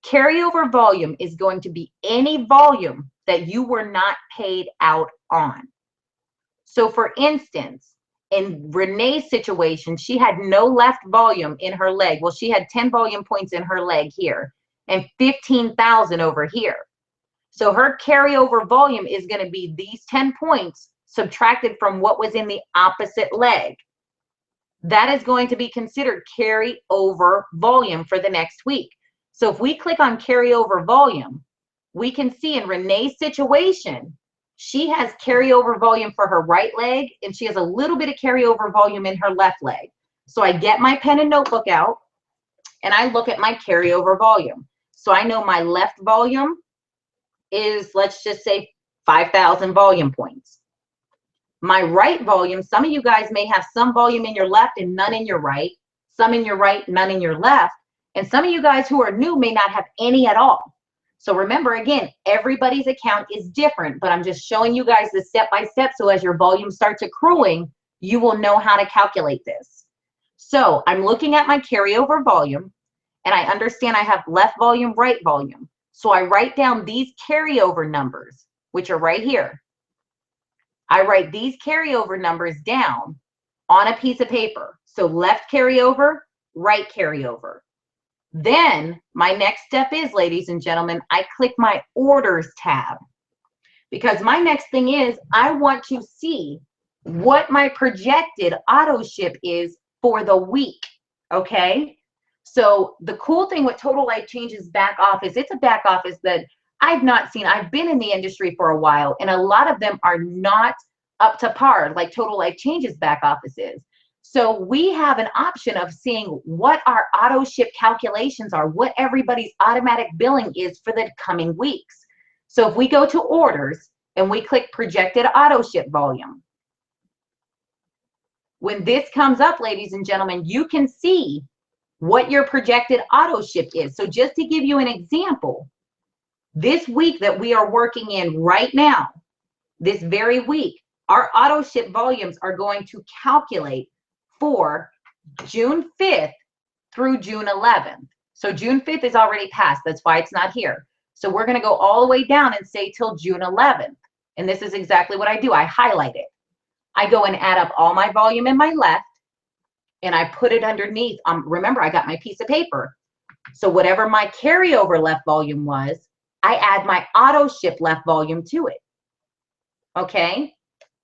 Carryover volume is going to be any volume that you were not paid out on. So, for instance, in Renee's situation, she had no left volume in her leg. Well, she had 10 volume points in her leg here and 15,000 over here. So her carryover volume is going to be these 10 points subtracted from what was in the opposite leg. That is going to be considered carryover volume for the next week. So if we click on carryover volume, we can see in Renee's situation, she has carryover volume for her right leg, and she has a little bit of carryover volume in her left leg. So I get my pen and notebook out, and I look at my carryover volume. So I know my left volume is, let's just say, 5,000 volume points. My right volume, some of you guys may have some volume in your left and none in your right, some in your right, none in your left, and some of you guys who are new may not have any at all. So remember, again, everybody's account is different, but I'm just showing you guys the step-by-step, so as your volume starts accruing, you will know how to calculate this. So I'm looking at my carryover volume, and I understand I have left volume, right volume. So I write down these carryover numbers, which are right here. I write these carryover numbers down on a piece of paper. So left carryover, right carryover. Then my next step is, ladies and gentlemen, I click my orders tab, because my next thing is I want to see what my projected auto ship is for the week. Okay. So the cool thing with Total Life Changes back office, it's a back office that I've not seen. I've been in the industry for a while, and a lot of them are not up to par like Total Life Changes back office is. So we have an option of seeing what our auto ship calculations are, what everybody's automatic billing is for the coming weeks. So if we go to orders and we click projected auto ship volume, when this comes up, ladies and gentlemen, you can see what your projected auto ship is. So just to give you an example, this week that we are working in right now, this very week, our auto ship volumes are going to calculate for June 5th through June 11th. So June 5th is already passed. That's why it's not here. So we're going to go all the way down and say till June 11th. And this is exactly what I do. I highlight it. I go and add up all my volume in my left, and I put it underneath. Remember, I got my piece of paper. So whatever my carryover left volume was, I add my auto ship left volume to it. Okay.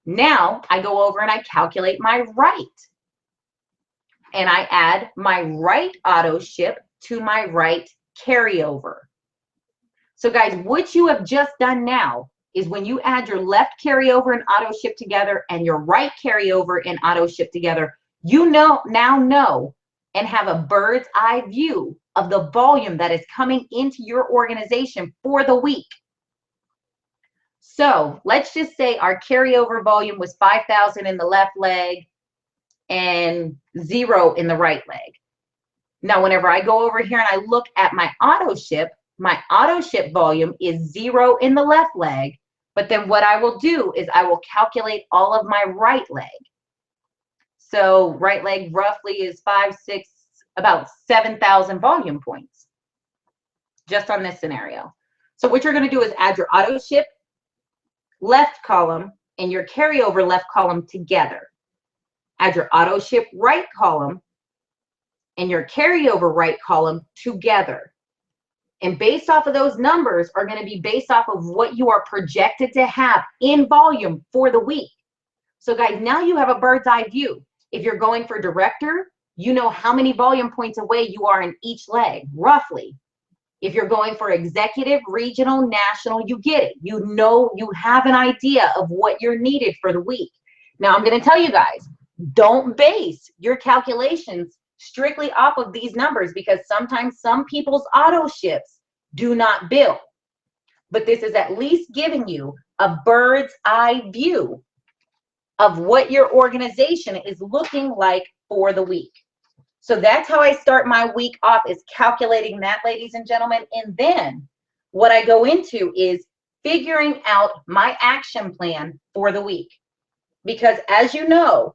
Now I go over and I calculate my right. And I add my right auto ship to my right carryover. So guys, what you have just done now is when you add your left carryover and auto ship together and your right carryover and auto ship together, you now know and have a bird's eye view of the volume that is coming into your organization for the week. So let's just say our carryover volume was 5,000 in the left leg and 0 in the right leg. Now, whenever I go over here and I look at my auto ship volume is 0 in the left leg, but then what I will do is I will calculate all of my right leg. So right leg roughly is 5, 6, about 7,000 volume points just on this scenario. So what you're going to do is add your auto ship left column and your carryover left column together. Add your auto ship right column and your carryover right column together. And based off of those numbers are going to be based off of what you are projected to have in volume for the week. So guys, now you have a bird's eye view. If you're going for director, you know how many volume points away you are in each leg, roughly. If you're going for executive, regional, national, you get it. You know, you have an idea of what you're needed for the week. Now, I'm going to tell you guys, don't base your calculations strictly off of these numbers because sometimes some people's auto ships do not bill. But this is at least giving you a bird's eye view of what your organization is looking like for the week. So that's how I start my week off, is calculating that, ladies and gentlemen. And then what I go into is figuring out my action plan for the week. Because as you know,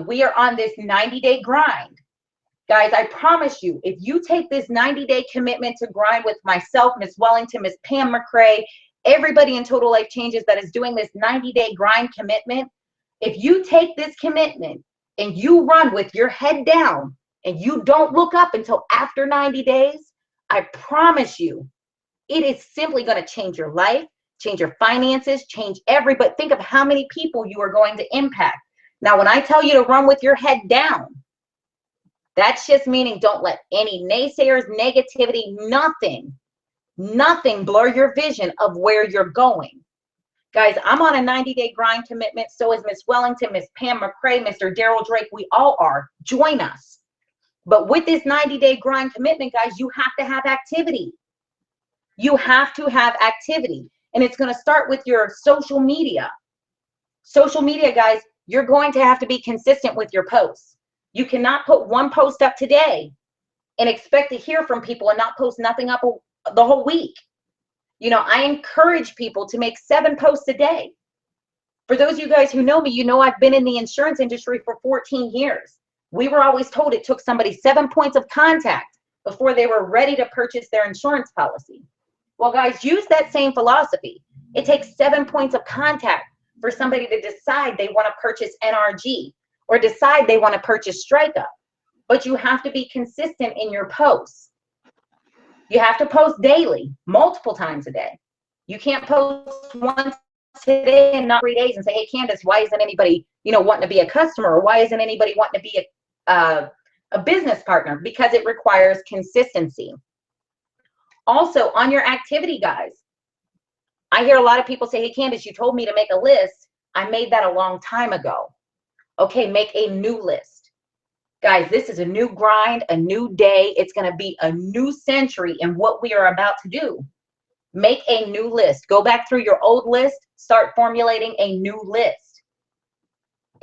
we are on this 90-day grind. Guys, I promise you, if you take this 90-day commitment to grind with myself, Miss Wellington, Miss Pam McCrae, everybody in Total Life Changes that is doing this 90-day grind commitment, if you take this commitment and you run with your head down and you don't look up until after 90 days, I promise you, it is simply going to change your life, change your finances, change everybody. Think of how many people you are going to impact. Now, when I tell you to run with your head down, that's just meaning don't let any naysayers, negativity, nothing blur your vision of where you're going. Guys, I'm on a 90-day grind commitment. So is Miss Wellington, Miss Pam McCrae, Mr. Daryl Drake. We all are. Join us. But with this 90-day grind commitment, guys, you have to have activity. You have to have activity. And it's going to start with your social media. Social media, guys, you're going to have to be consistent with your posts. You cannot put one post up today and expect to hear from people and not post nothing up the whole week. You know, I encourage people to make 7 posts a day. For those of you guys who know me, you know I've been in the insurance industry for 14 years. We were always told it took somebody 7 points of contact before they were ready to purchase their insurance policy. Well, guys, use that same philosophy. It takes 7 points of contact for somebody to decide they want to purchase NRG or decide they want to purchase Strike Up. But you have to be consistent in your posts. You have to post daily, multiple times a day. You can't post once a day and not 3 days and say, hey, Candace, why isn't anybody, wanting to be a customer? Or why isn't anybody wanting to be a business partner? Because it requires consistency. Also, on your activity, guys, I hear a lot of people say, hey, Candace, you told me to make a list. I made that a long time ago. Okay, make a new list. Guys, this is a new grind, a new day. It's going to be a new century in what we are about to do. Make a new list. Go back through your old list. Start formulating a new list.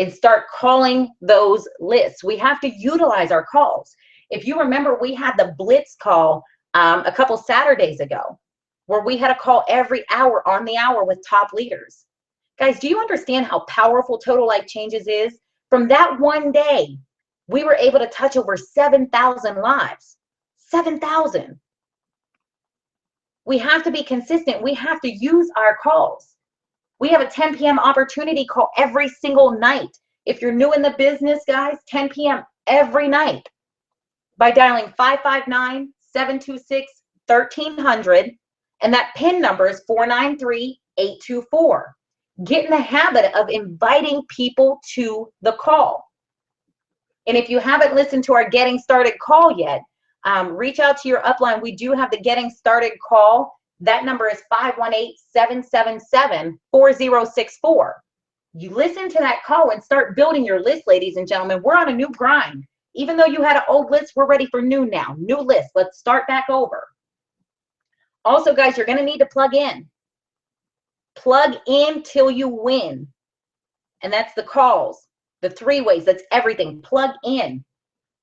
And start calling those lists. We have to utilize our calls. If you remember, we had the Blitz call a couple Saturdays ago, where we had a call every hour on the hour with top leaders. Guys, do you understand how powerful Total Life Changes is? From that one day, we were able to touch over 7,000 lives. 7,000. We have to be consistent. We have to use our calls. We have a 10 p.m. opportunity call every single night. If you're new in the business, guys, 10 p.m. every night by dialing 559-726-1300, and that PIN number is 493824. Get in the habit of inviting people to the call. And if you haven't listened to our Getting Started call yet, reach out to your upline. We do have the Getting Started call. That number is 518-777-4064. You listen to that call and start building your list, ladies and gentlemen. We're on a new grind. Even though you had an old list, we're ready for new now. New list. Let's start back over. Also, guys, you're going to need to plug in. Plug in till you win. And that's the calls, the 3 ways. That's everything. Plug in.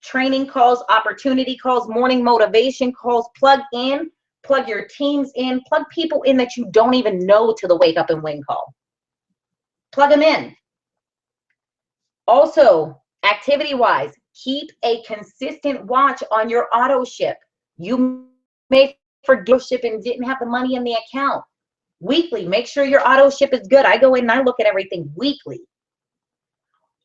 Training calls, opportunity calls, morning motivation calls. Plug in. Plug your teams in. Plug people in that you don't even know to the Wake Up and Win call. Plug them in. Also, activity-wise, keep a consistent watch on your auto ship. You may forget ship and didn't have the money in the account. Weekly, make sure your auto ship is good. I go in and I look at everything weekly.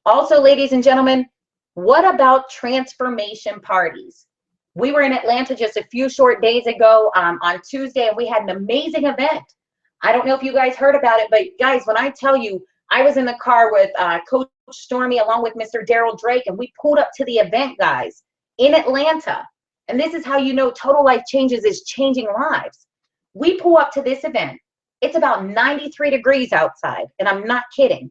Also, ladies and gentlemen, what about transformation parties? We were in Atlanta just a few short days ago on Tuesday, and we had an amazing event. I don't know if you guys heard about it, but guys, when I tell you, I was in the car with Coach Stormy along with Mr. Daryl Drake, and we pulled up to the event, guys, in Atlanta. And this is how you know Total Life Changes is changing lives. We pull up to this event. It's about 93 degrees outside, and I'm not kidding.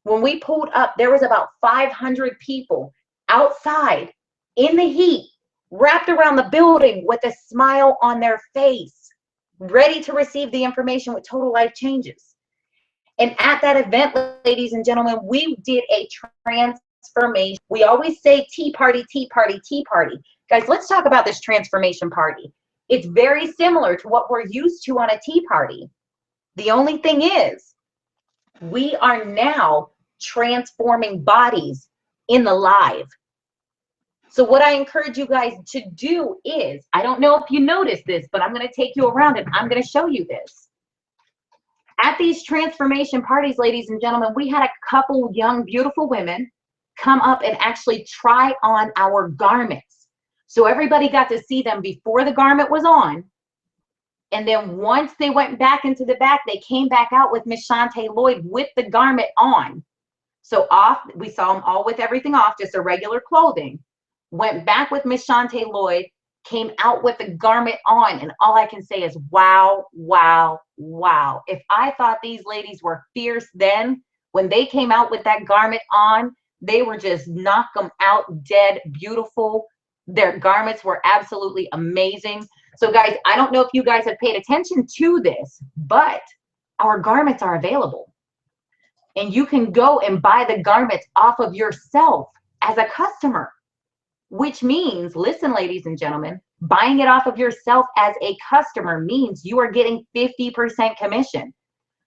When we pulled up, there was about 500 people outside in the heat, wrapped around the building with a smile on their face, ready to receive the information with Total Life Changes. And at that event, ladies and gentlemen, we did a transformation. We always say tea party, tea party, tea party. Guys, let's talk about this transformation party. It's very similar to what we're used to on a tea party. The only thing is, we are now transforming bodies in the live. So what I encourage you guys to do is, I don't know if you noticed this, but I'm going to take you around and I'm going to show you this. At these transformation parties, ladies and gentlemen, we had a couple young, beautiful women come up and actually try on our garments. So everybody got to see them before the garment was on. And then once they went back into the back, they came back out with Miss Shantae Lloyd with the garment on. So off, we saw them all with everything off, just a regular clothing. Went back with Miss Shantae Lloyd, came out with the garment on. And all I can say is, wow, wow, wow. If I thought these ladies were fierce then, when they came out with that garment on, they were just knock them out dead beautiful. Their garments were absolutely amazing. So guys, I don't know if you guys have paid attention to this, but our garments are available. And you can go and buy the garments off of yourself as a customer, which means, listen, ladies and gentlemen, buying it off of yourself as a customer means you are getting 50% commission.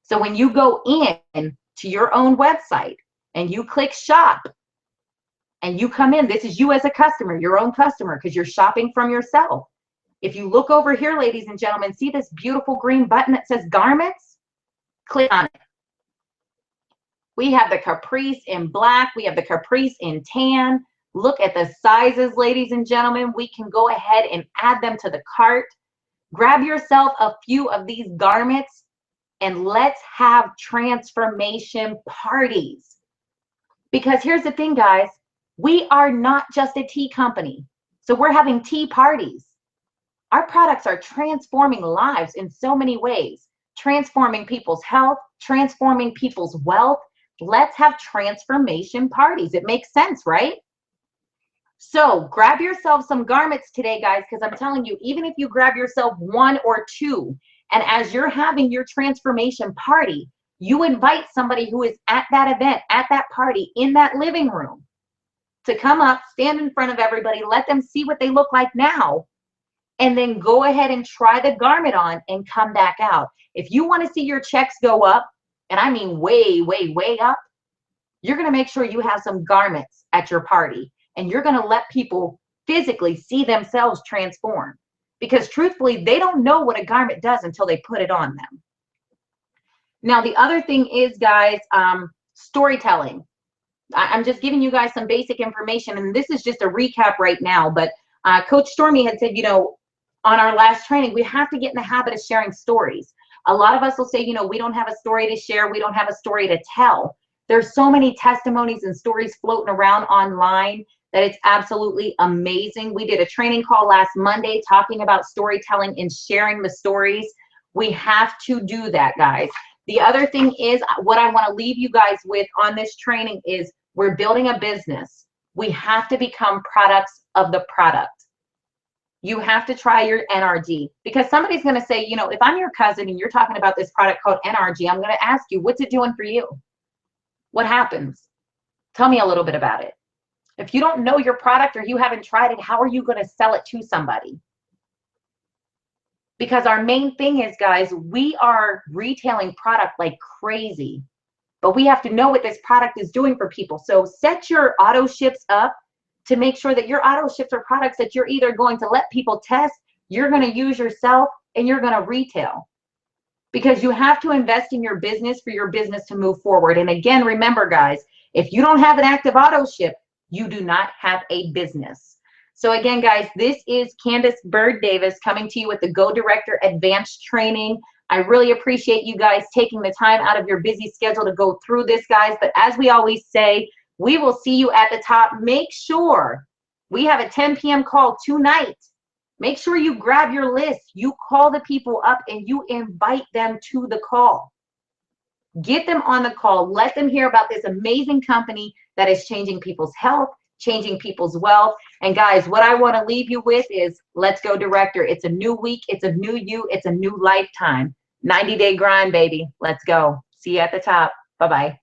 So when you go in to your own website and you click shop and you come in, this is you as a customer, your own customer, because you're shopping from yourself. If you look over here, ladies and gentlemen, see this beautiful green button that says garments? Click on it. We have the Caprice in black. We have the Caprice in tan. Look at the sizes, ladies and gentlemen. We can go ahead and add them to the cart. Grab yourself a few of these garments and let's have transformation parties. Because here's the thing, guys. We are not just a tea company. So we're having tea parties. Our products are transforming lives in so many ways. Transforming people's health, transforming people's wealth. Let's have transformation parties. It makes sense, right? So grab yourself some garments today, guys, because I'm telling you, even if you grab yourself 1 or 2, and as you're having your transformation party, you invite somebody who is at that event, at that party, in that living room, to come up, stand in front of everybody, let them see what they look like now, and then go ahead and try the garment on and come back out. If you want to see your checks go up, and I mean way, way, way up, you're going to make sure you have some garments at your party. And you're going to let people physically see themselves transform. Because truthfully, they don't know what a garment does until they put it on them. Now, the other thing is, guys, storytelling. I'm just giving you guys some basic information. And this is just a recap right now. But Coach Stormy had said, you know, on our last training, we have to get in the habit of sharing stories. A lot of us will say, you know, we don't have a story to share. We don't have a story to tell. There's so many testimonies and stories floating around online that it's absolutely amazing. We did a training call last Monday talking about storytelling and sharing the stories. We have to do that, guys. The other thing is, what I want to leave you guys with on this training is we're building a business. We have to become products of the product. You have to try your NRG, because somebody's going to say, you know, if I'm your cousin and you're talking about this product called NRG, I'm going to ask you, what's it doing for you? What happens? Tell me a little bit about it. If you don't know your product or you haven't tried it, how are you going to sell it to somebody? Because our main thing is, guys, we are retailing product like crazy, but we have to know what this product is doing for people. So set your auto ships up to make sure that your auto ships are products that you're either going to let people test, you're going to use yourself, and you're going to retail. Because you have to invest in your business for your business to move forward. And again, remember, guys, if you don't have an active auto ship, you do not have a business. So again, guys, this is Candace Bird Davis coming to you with the Go Director Advanced Training. I really appreciate you guys taking the time out of your busy schedule to go through this, guys. But as we always say, we will see you at the top. Make sure we have a 10 p.m. call tonight. Make sure you grab your list. You call the people up and you invite them to the call. Get them on the call. Let them hear about this amazing company that is changing people's health, changing people's wealth. And guys, what I want to leave you with is, let's go director. It's a new week. It's a new you. It's a new lifetime. 90-day grind, baby. Let's go. See you at the top. Bye-bye.